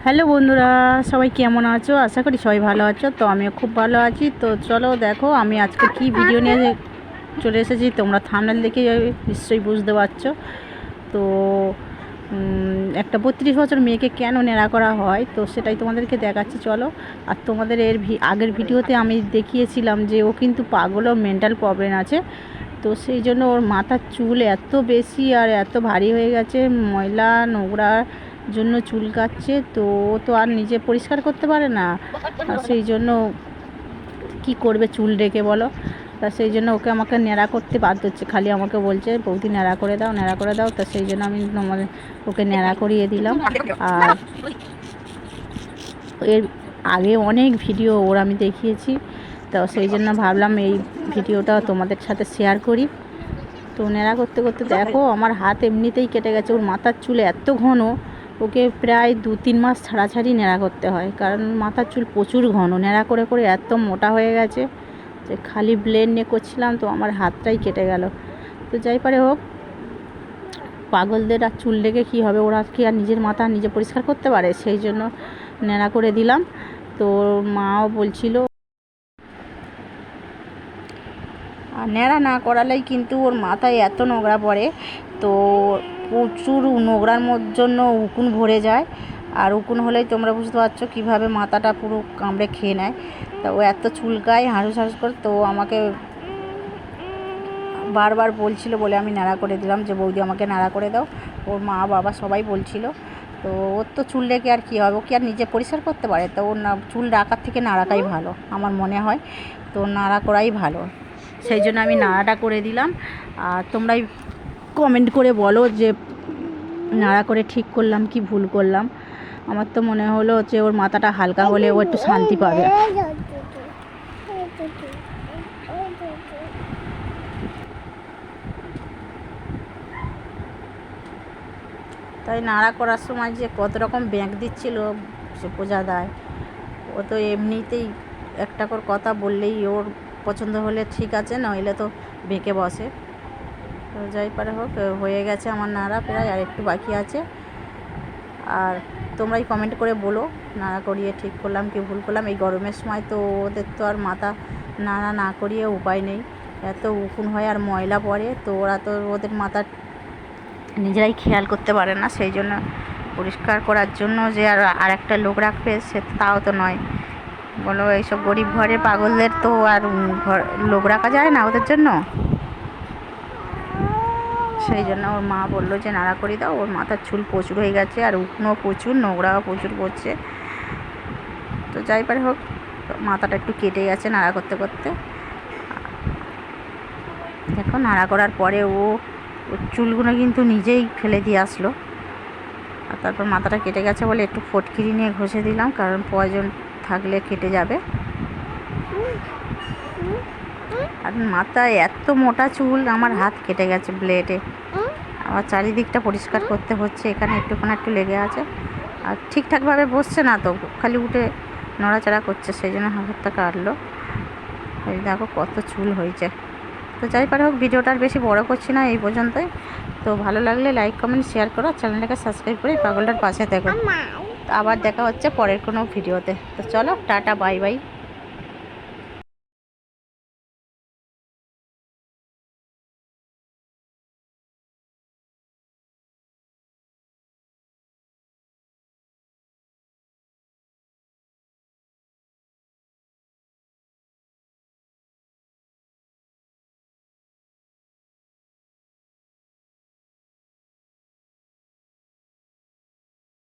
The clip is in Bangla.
হ্যালো বন্ধুরা, সবাই কেমন আছো? আশা করি সবাই ভালো আছো। তো আমিও খুব ভালো আছি। তো চলো দেখো আমি আজকে কি ভিডিও নিয়ে চলে এসেছি। তোমরা থাম্বনেল দেখে নিশ্চয়ই বুঝতে পারছো। তো একটা 32 বছর মেয়েকে কেন ন্যাড়া করা হয় তো সেটাই তোমাদেরকে দেখাচ্ছি, চলো। আর তোমাদের আগের ভিডিওতে আমি দেখিয়েছিলাম যে ও কিন্তু পাগল ও মেন্টাল প্রবলেম আছে। তো সেই জন্য ওর মাথার চুল এত বেশি আর এত ভারী হয়ে গেছে, ময়লা নোংরার জন্য চুলকাচ্ছে। তো ও তো আর নিজে পরিষ্কার করতে পারে না, আর সেই জন্য কি করবে চুল রেখে বলো। তা সেই জন্য ওকে আমাকে ন্যাড়া করতে বাধ্য হচ্ছে, খালি আমাকে বলছে বৌদি ন্যাড়া করে দাও, ন্যাড়া করে দাও। তা সেই জন্য আমি ওকে ন্যাড়া করিয়ে দিলাম। আর এর আগে অনেক ভিডিও ওর আমি দেখিয়েছি, তো সেই জন্য ভাবলাম এই ভিডিওটা তোমাদের সাথে শেয়ার করি। তো ন্যাড়া করতে করতে দেখো আমার হাত এমনিতেই কেটে গেছে। ওর মাথার চুল এত ঘন, ওকে প্রায় 2-3 মাস ছাড়াছাড়ি ন্যাড়া করতে হয়, কারণ মাথার চুল প্রচুর ঘন। ন্যাড়া করে করে এত মোটা হয়ে গেছে যে খালি ব্লেড নিয়ে করছিলাম তো আমার হাতটাই কেটে গেল। তো যাই পারে হোক, পাগলদের আর চুল রেখে কী হবে, ওরা কি আর নিজের মাথা নিজে পরিষ্কার করতে পারে? সেই জন্য ন্যাড়া করে দিলাম। তো মাও বলছিল, আর ন্যাড়া না করালেই কিন্তু ওর মাথায় এত নোংরা পড়ে, তো প্রচুর নোংরার জন্য উকুন ভরে যায়। আর উকুন হলেই তোমরা বুঝতে পারছো কীভাবে মাথাটা পুরো কামড়ে খেয়ে নেয়। তা ও এত চুলকায় হাঁসুস হাঁসুস করে, তো আমাকে বারবার বলছিল বলে আমি ন্যাড়া করে দিলাম যে বৌদি আমাকে ন্যাড়া করে দাও। ওর মা বাবা সবাই বলছিল। তো ওর তো চুল রেখে আর কী হবে, ও কি আর নিজে পরিষ্কার করতে পারে? তো ওর না চুল রাখার থেকে নাড়াটাই ভালো আমার মনে হয়। তো নাড়া করাই ভালো, সেই জন্য আমি নাড়াটা করে দিলাম। আর তোমরাই কমেন্ট করে বলো যে নাড়া করে ঠিক করলাম কি ভুল করলাম। আমার তো মনে হলো যে ওর মাথাটা হালকা হলে ও একটু শান্তি পাবে। তাই নাড়া করার সময় যে কত রকম ব্যাঁক দিচ্ছিল সে বোঝা দেয়। ও তো এমনিতেই একটা করে কথা বললেই ওর পছন্দ হলে ঠিক আছে, নইলে তো বেঁকে বসে। তো যাই পারে হোক, হয়ে গেছে আমার নাড়া প্রায়, আর একটু বাকি আছে। আর তোমরাই কমেন্ট করে বলো নাড়া করিয়ে ঠিক করলাম কি ভুল করলাম। এই গরমের সময় তো ওদের তো আর মাথা নাড়া না করিয়ে উপায় নেই, এত উকুন হয় আর ময়লা পড়ে। তো ওরা তো ওদের মাথা নিজেরাই খেয়াল করতে পারে না, সেই জন্য পরিষ্কার করার জন্য যে আর একটা লোক রাখবে সে তাও তো নয়। বলো এইসব গরিব ঘরে পাগলদের তো আর লোক রাখা যায় না ওদের জন্য। সেই জন্য ওর মা বললো যে নাড়া করে দাও, ওর মাথার চুল প্রচুর হয়ে গেছে আর উকুনও প্রচুর, নোংরাও প্রচুর পড়ছে। তো যাই পারে হোক, মাথাটা একটু কেটে গেছে নাড়া করতে করতে। দেখো নাড়া করার পরে ও চুলগুলো কিন্তু নিজেই ফেলে দিয়ে আসলো। আর তারপর মাথাটা কেটে গেছে বলে একটু ফটকিরি নিয়ে ঘষে দিলাম, কারণ পয়জন থাকলে কেটে যাবে। আর মাথায় এত মোটা চুল, আমার হাত কেটে গেছে ব্লেডে। আবার চারিদিকটা পরিষ্কার করতে হচ্ছে, এখানে একটুখানি একটু লেগে আছে। আর ঠিকঠাকভাবে বসছে না, তো খালি উঠে নড়াচড়া করছে, সেই জন্য হাতটা কাটলো। এই দেখো কত চুল হয়েছে। তো যাই পারে হোক, ভিডিওটা আর বেশি বড় করছি না, এই পর্যন্তই। তো ভালো লাগলে লাইক কমেন্ট শেয়ার করো, চ্যানেলটাকে সাবস্ক্রাইব করে পাগলটার পাশে থেকো। আবার দেখা হচ্ছে পরের কোনো ভিডিওতে। তো চলো টাটা, বাই বাই।